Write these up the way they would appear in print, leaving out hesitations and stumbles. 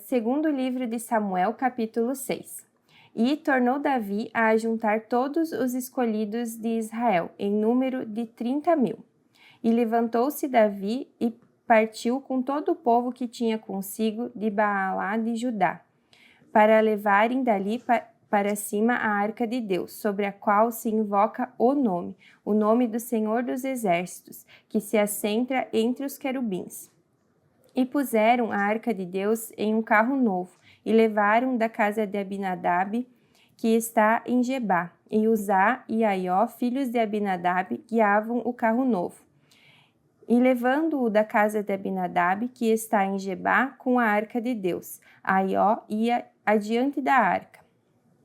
segundo livro de Samuel, capítulo 6. E tornou Davi a ajuntar todos os escolhidos de Israel, em número de 30.000. E levantou-se Davi e partiu com todo o povo que tinha consigo de Baalá de Judá, para levarem dali para cima a arca de Deus, sobre a qual se invoca o nome do Senhor dos Exércitos, que se assenta entre os querubins. E puseram a arca de Deus em um carro novo, e levaram da casa de Abinadab, que está em Gebá, e Uzá e Aió, filhos de Abinadab, guiavam o carro novo. E levando-o da casa de Abinadab, que está em Gebá, com a arca de Deus, Aió ia adiante da arca.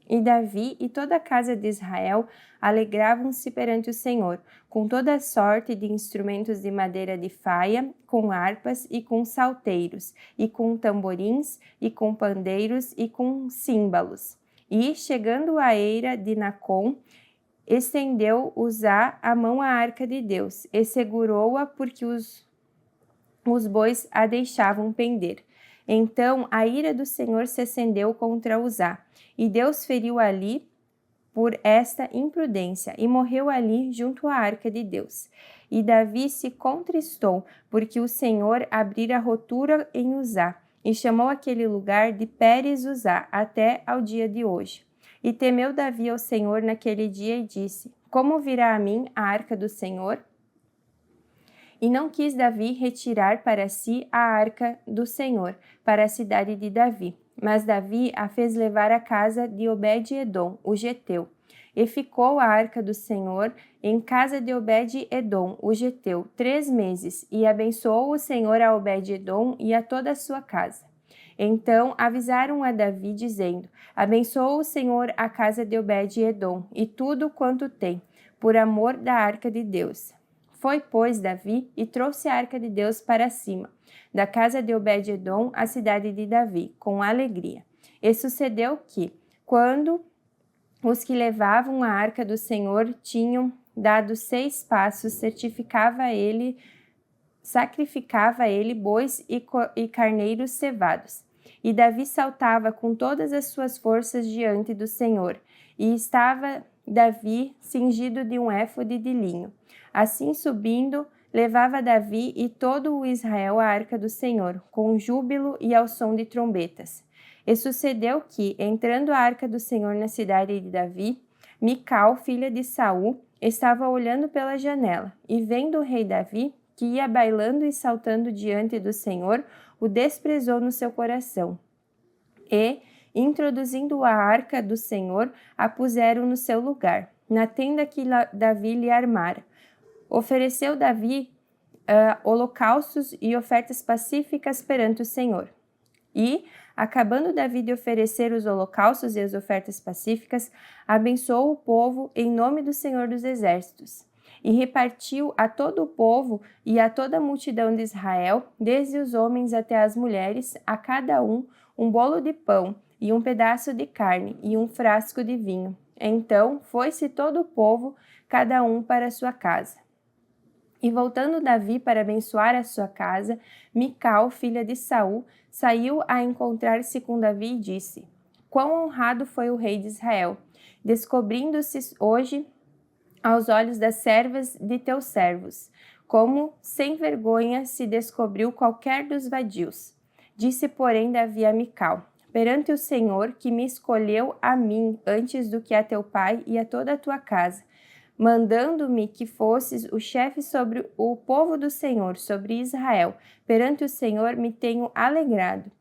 E Davi e toda a casa de Israel alegravam-se perante o Senhor, com toda sorte de instrumentos de madeira de faia, com harpas e com salteiros, e com tamborins, e com pandeiros, e com símbalos. E, chegando à eira de Nacon, estendeu Uzá a mão à arca de Deus, e segurou-a porque os bois a deixavam pender. Então a ira do Senhor se acendeu contra Uzá, e Deus feriu ali por esta imprudência, e morreu ali junto à arca de Deus. E Davi se contristou, porque o Senhor abrira rotura em Uzá, e chamou aquele lugar de Pérez Uzá até ao dia de hoje. E temeu Davi ao Senhor naquele dia e disse: Como virá a mim a arca do Senhor? E não quis Davi retirar para si a arca do Senhor, para a cidade de Davi. Mas Davi a fez levar à casa de Obed-edom, o geteu. E ficou a arca do Senhor em casa de Obed-edom, o geteu, 3 meses, e abençoou o Senhor a Obed-edom e a toda a sua casa. Então avisaram a Davi, dizendo: Abençoou o Senhor a casa de Obed-edom e tudo quanto tem, por amor da arca de Deus. Foi, pois, Davi e trouxe a arca de Deus para cima, da casa de Obed-edom, à cidade de Davi, com alegria. E sucedeu que, quando os que levavam a arca do Senhor tinham dado 6 passos, sacrificava ele bois e carneiros cevados. E Davi saltava com todas as suas forças diante do Senhor, e estava Davi cingido de um éfode de linho. Assim subindo, levava Davi e todo o Israel a arca do Senhor, com júbilo e ao som de trombetas. E sucedeu que, entrando a arca do Senhor na cidade de Davi, Mical, filha de Saul, estava olhando pela janela, e vendo o rei Davi, que ia bailando e saltando diante do Senhor, o desprezou no seu coração. E, introduzindo a arca do Senhor, a puseram no seu lugar, na tenda que Davi lhe armara. Ofereceu Davi holocaustos e ofertas pacíficas perante o Senhor. E, acabando Davi de oferecer os holocaustos e as ofertas pacíficas, abençoou o povo em nome do Senhor dos Exércitos. E repartiu a todo o povo e a toda a multidão de Israel, desde os homens até as mulheres, a cada um bolo de pão e um pedaço de carne e um frasco de vinho. Então foi-se todo o povo, cada um para a sua casa. E voltando Davi para abençoar a sua casa, Mical, filha de Saul, saiu a encontrar-se com Davi e disse: Quão honrado foi o rei de Israel, descobrindo-se hoje aos olhos das servas de teus servos, como sem vergonha se descobriu qualquer dos vadios. Disse, porém, Davi a Mical: Perante o Senhor, que me escolheu a mim antes do que a teu pai e a toda a tua casa, mandando-me que fosses o chefe sobre o povo do Senhor, sobre Israel, perante o Senhor me tenho alegrado.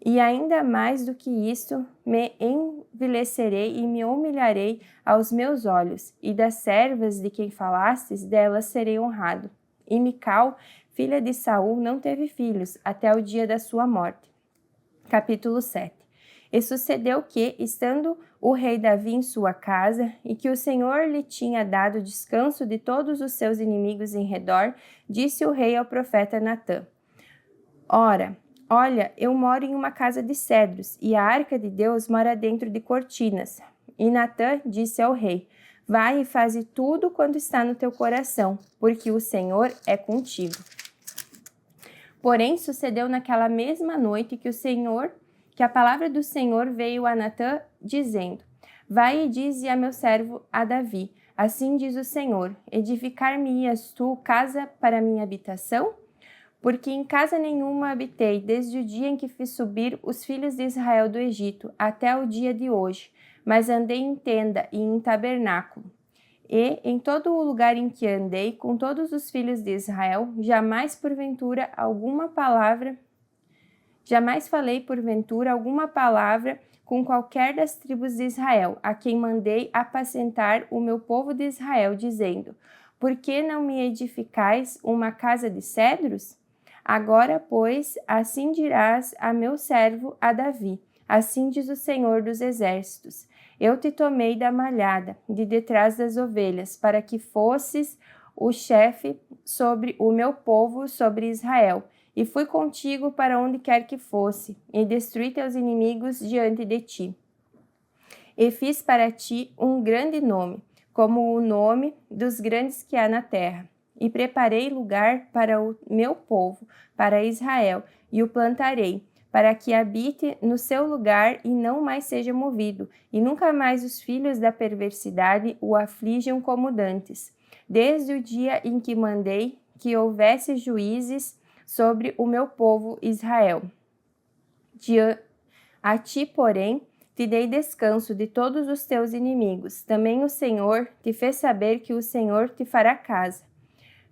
E ainda mais do que isto, me envilecerei e me humilharei aos meus olhos, e das servas de quem falastes, delas serei honrado. E Mical, filha de Saul, não teve filhos, até o dia da sua morte. Capítulo 7. E sucedeu que, estando o rei Davi em sua casa, e que o Senhor lhe tinha dado descanso de todos os seus inimigos em redor, disse o rei ao profeta Natã: Ora, olha, eu moro em uma casa de cedros, e a arca de Deus mora dentro de cortinas. E Natã disse ao rei: Vai e faze tudo quanto está no teu coração, porque o Senhor é contigo. Porém, sucedeu naquela mesma noite que o Senhor que a palavra do Senhor veio a Natã, dizendo: Vai e dize a meu servo a Davi: Assim diz o Senhor: Edificar-me-ias tu casa para minha habitação? Porque em casa nenhuma habitei, desde o dia em que fiz subir os filhos de Israel do Egito, até o dia de hoje, mas andei em tenda e em tabernáculo. E, em todo o lugar em que andei, com todos os filhos de Israel, jamais falei porventura alguma palavra com qualquer das tribos de Israel, a quem mandei apacentar o meu povo de Israel, dizendo: Por que não me edificais uma casa de cedros? Agora, pois, assim dirás a meu servo, a Davi: Assim diz o Senhor dos Exércitos: Eu te tomei da malhada, de detrás das ovelhas, para que fosses o chefe sobre o meu povo, sobre Israel. E fui contigo para onde quer que fosse, e destruí teus inimigos diante de ti. E fiz para ti um grande nome, como o nome dos grandes que há na terra. E preparei lugar para o meu povo, para Israel, e o plantarei, para que habite no seu lugar e não mais seja movido, e nunca mais os filhos da perversidade o aflijam como dantes. Desde o dia em que mandei que houvesse juízes sobre o meu povo Israel. A ti, porém, te dei descanso de todos os teus inimigos. Também o Senhor te fez saber que o Senhor te fará casa.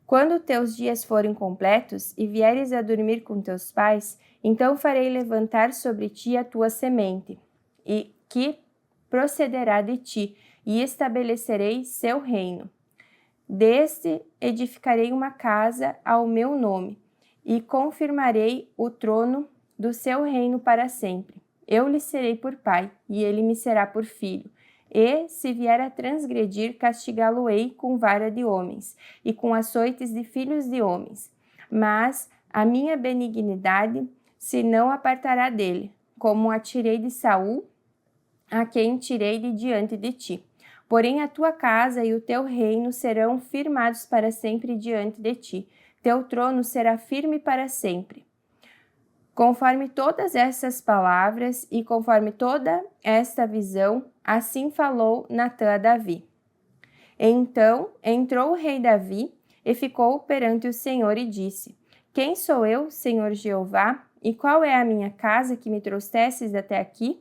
Quando teus dias forem completos e vieres a dormir com teus pais, então farei levantar sobre ti a tua semente, e que procederá de ti, e estabelecerei seu reino. Deste edificarei uma casa ao meu nome, e confirmarei o trono do seu reino para sempre. Eu lhe serei por pai, e ele me será por filho. E, se vier a transgredir, castigá-lo-ei com vara de homens, e com açoites de filhos de homens. Mas a minha benignidade se não apartará dele, como a tirei de Saul, a quem tirei de diante de ti. Porém a tua casa e o teu reino serão firmados para sempre diante de ti. Teu trono será firme para sempre. Conforme todas essas palavras e conforme toda esta visão, assim falou Natã a Davi. Então entrou o rei Davi e ficou perante o Senhor e disse: Quem sou eu, Senhor Jeová, e qual é a minha casa que me trouxestes até aqui?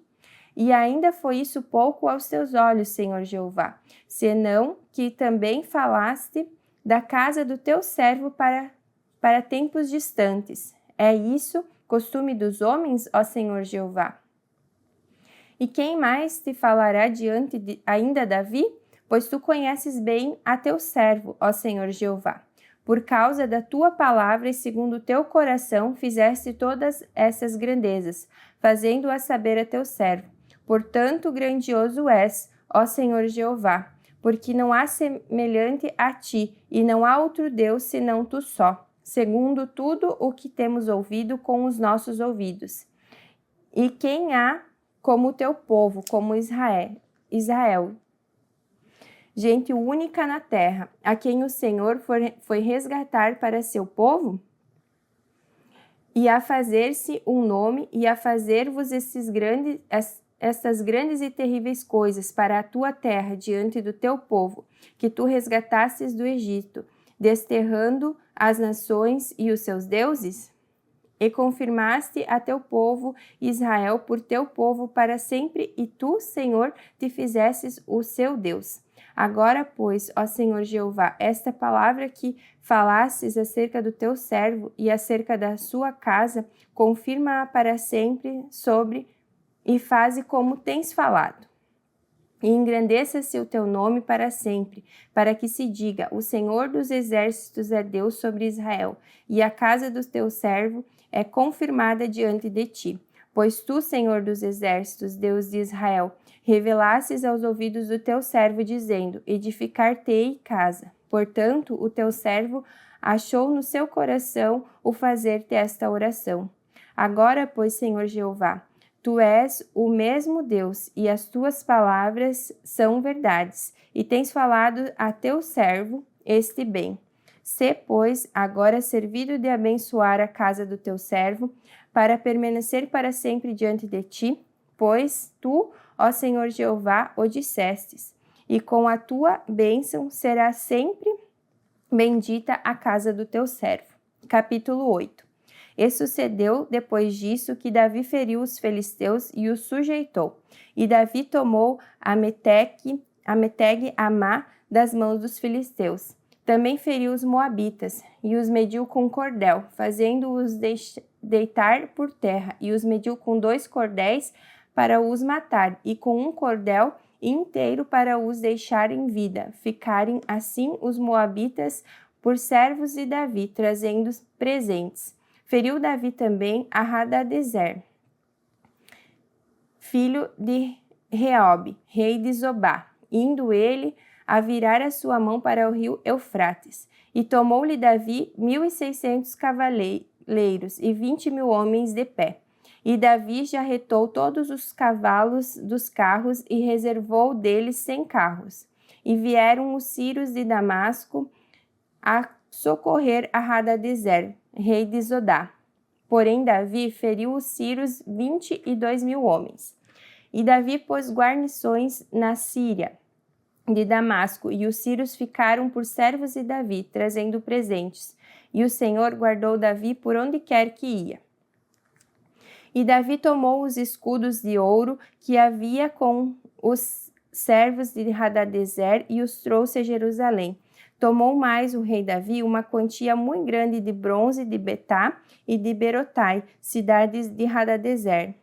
E ainda foi isso pouco aos teus olhos, Senhor Jeová, senão que também falaste da casa do teu servo para tempos distantes. É isso costume dos homens, ó Senhor Jeová? E quem mais te falará ainda Davi? Pois tu conheces bem a teu servo, ó Senhor Jeová. Por causa da tua palavra e segundo o teu coração fizeste todas essas grandezas, fazendo-a saber a teu servo. Portanto, grandioso és, ó Senhor Jeová, porque não há semelhante a ti, e não há outro Deus senão tu só, segundo tudo o que temos ouvido com os nossos ouvidos. E quem há como o teu povo, como Israel, gente única na terra, a quem o Senhor foi resgatar para seu povo? E a fazer-se um nome, e a fazer-vos estas grandes e terríveis coisas para a tua terra diante do teu povo, que tu resgatastes do Egito, desterrando as nações e os seus deuses? E confirmaste a teu povo Israel por teu povo para sempre, e tu, Senhor, te fizestes o seu Deus. Agora, pois, ó Senhor Jeová, esta palavra que falastes acerca do teu servo e acerca da sua casa, confirma-a para sempre e faze como tens falado. E engrandeça-se o teu nome para sempre, para que se diga: o Senhor dos Exércitos é Deus sobre Israel, e a casa do teu servo é confirmada diante de ti. Pois tu, Senhor dos Exércitos, Deus de Israel, revelastes aos ouvidos do teu servo, dizendo: edificar-te-ei casa. Portanto, o teu servo achou no seu coração o fazer-te esta oração. Agora, pois, Senhor Jeová, tu és o mesmo Deus, e as tuas palavras são verdades, e tens falado a teu servo este bem. Sê, pois, agora servido de abençoar a casa do teu servo, para permanecer para sempre diante de ti? Pois tu, ó Senhor Jeová, o dissestes, e com a tua bênção será sempre bendita a casa do teu servo. Capítulo 8. E sucedeu depois disso que Davi feriu os filisteus e os sujeitou. E Davi tomou a Meteg-Amá das mãos dos filisteus. Também feriu os moabitas e os mediu com cordel, fazendo-os deitar por terra, e os mediu com 2 cordéis para os matar, e com 1 cordel inteiro para os deixar em vida. Ficarem assim os moabitas por servos de Davi, trazendo presentes. Feriu Davi também a Hadadezer, filho de Reob, rei de Zobá, indo ele a virar a sua mão para o rio Eufrates. E tomou-lhe Davi 1.600 cavaleiros e 20.000 homens de pé. E Davi jarretou todos os cavalos dos carros e reservou deles 100 carros. E vieram os sírios de Damasco a socorrer a Hadadezer, rei de Zodá. Porém Davi feriu os sírios 22.000 homens. E Davi pôs guarnições na Síria de Damasco, e os sírios ficaram por servos de Davi, trazendo presentes. E o Senhor guardou Davi por onde quer que ia. E Davi tomou os escudos de ouro que havia com os servos de Hadadezer e os trouxe a Jerusalém. Tomou mais o rei Davi uma quantia muito grande de bronze de Betá e de Berotai, cidades de Hadadezer.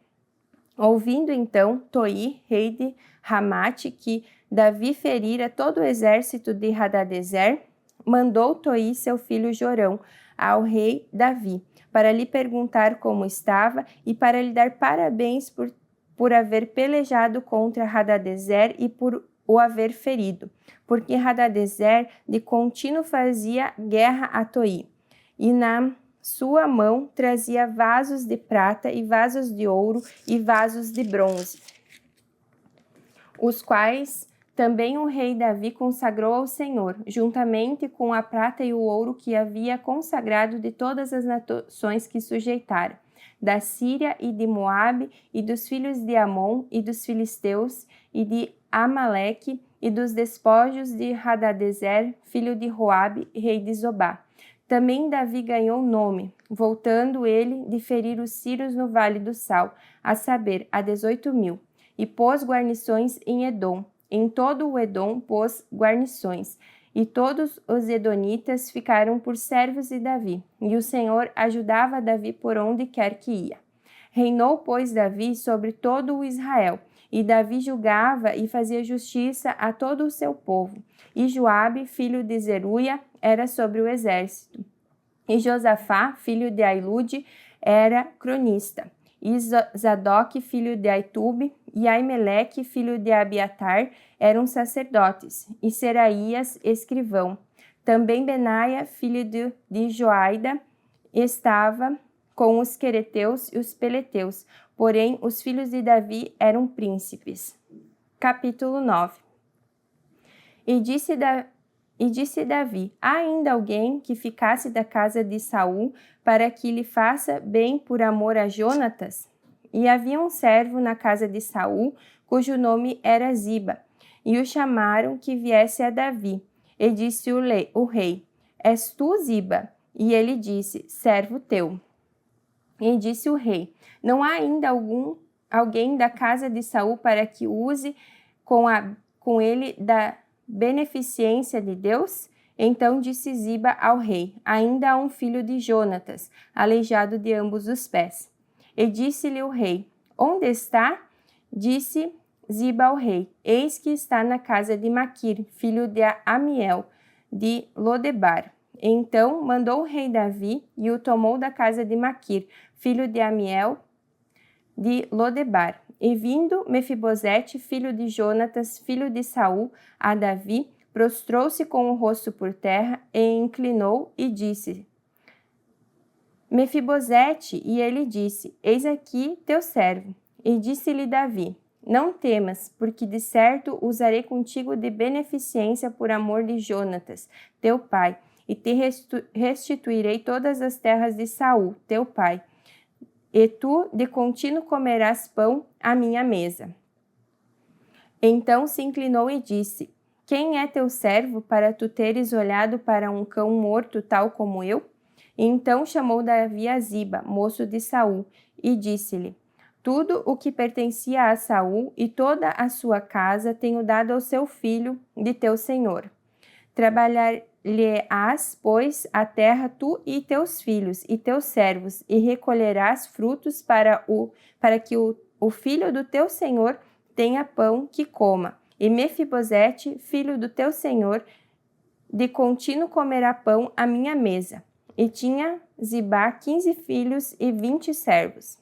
Ouvindo então Toi, rei de Ramate, que Davi ferira todo o exército de Hadadezer, mandou Toi, seu filho Jorão, ao rei Davi, para lhe perguntar como estava e para lhe dar parabéns por haver pelejado contra Hadadezer e por o haver ferido, porque Hadadezer de contínuo fazia guerra a Toi, e na sua mão trazia vasos de prata e vasos de ouro e vasos de bronze, os quais também o rei Davi consagrou ao Senhor, juntamente com a prata e o ouro que havia consagrado de todas as nações que sujeitara, da Síria e de Moabe, e dos filhos de Amon, e dos filisteus, e de Amaleque, e dos despojos de Hadadezer, filho de Joabe, rei de Zobá. Também Davi ganhou nome, voltando ele de ferir os sírios no Vale do Sal, a saber, a 18.000, e pôs guarnições em Edom. Em todo o Edom pôs guarnições, e todos os edonitas ficaram por servos de Davi, e o Senhor ajudava Davi por onde quer que ia. Reinou, pois, Davi sobre todo o Israel, e Davi julgava e fazia justiça a todo o seu povo. E Joabe, filho de Zeruia, era sobre o exército. E Josafá, filho de Ailude, era cronista. E Zadok, filho de Aitube, e Aimeleque, filho de Abiatar, eram sacerdotes, e Seraías, escrivão. Também Benaia, filho de Joaida, estava com os quereteus e os peleteus, porém os filhos de Davi eram príncipes. Capítulo 9. E disse Davi: há ainda alguém que ficasse da casa de Saul, para que lhe faça bem por amor a Jonatas? E havia um servo na casa de Saul, cujo nome era Ziba, e o chamaram que viesse a Davi. E disse o rei: és tu, Ziba? E ele disse: servo teu. E disse o rei: não há ainda alguém da casa de Saul para que use com ele da beneficência de Deus? Então disse Ziba ao rei: ainda há um filho de Jonatas, aleijado de ambos os pés. E disse-lhe o rei: onde está? Disse Ziba ao rei: eis que está na casa de Maquir, filho de Amiel, de Lodebar. Então mandou o rei Davi e o tomou da casa de Maquir, filho de Amiel, de Lodebar. E vindo Mefibosete, filho de Jonatas, filho de Saul, a Davi, prostrou-se com o rosto por terra e inclinou e disse: Mefibosete, e ele disse: eis aqui teu servo. E disse-lhe Davi: não temas, porque de certo usarei contigo de beneficência por amor de Jonatas, teu pai, e te restituirei todas as terras de Saul, teu pai, e tu de contínuo comerás pão à minha mesa. Então se inclinou e disse: Quem é teu servo para tu teres olhado para um cão morto tal como eu? E então chamou Davi a Ziba, moço de Saul, e disse-lhe: Tudo o que pertencia a Saul e toda a sua casa tenho dado ao seu filho de teu senhor. Trabalhar-lhe-ás, pois, a terra tu e teus filhos e teus servos, e recolherás frutos para que o filho do teu senhor tenha pão que coma. E Mefibosete, filho do teu senhor, de contínuo comerá pão à minha mesa. E tinha Zibá 15 filhos e 20 servos.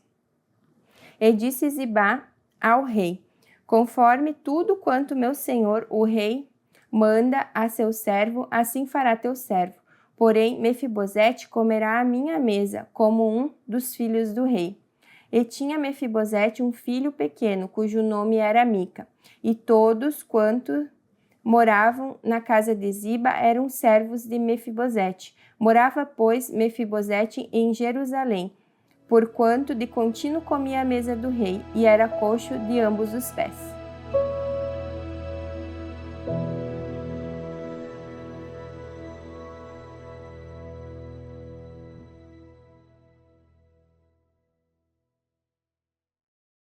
E disse Zibá ao rei: Conforme tudo quanto meu senhor, o rei, manda a seu servo, assim fará teu servo. Porém, Mefibosete comerá à minha mesa, como um dos filhos do rei. E tinha Mefibosete um filho pequeno, cujo nome era Mica. E todos quanto moravam na casa de Ziba eram servos de Mefibosete. Morava, pois, Mefibosete em Jerusalém, porquanto de contínuo comia à mesa do rei, e era coxo de ambos os pés.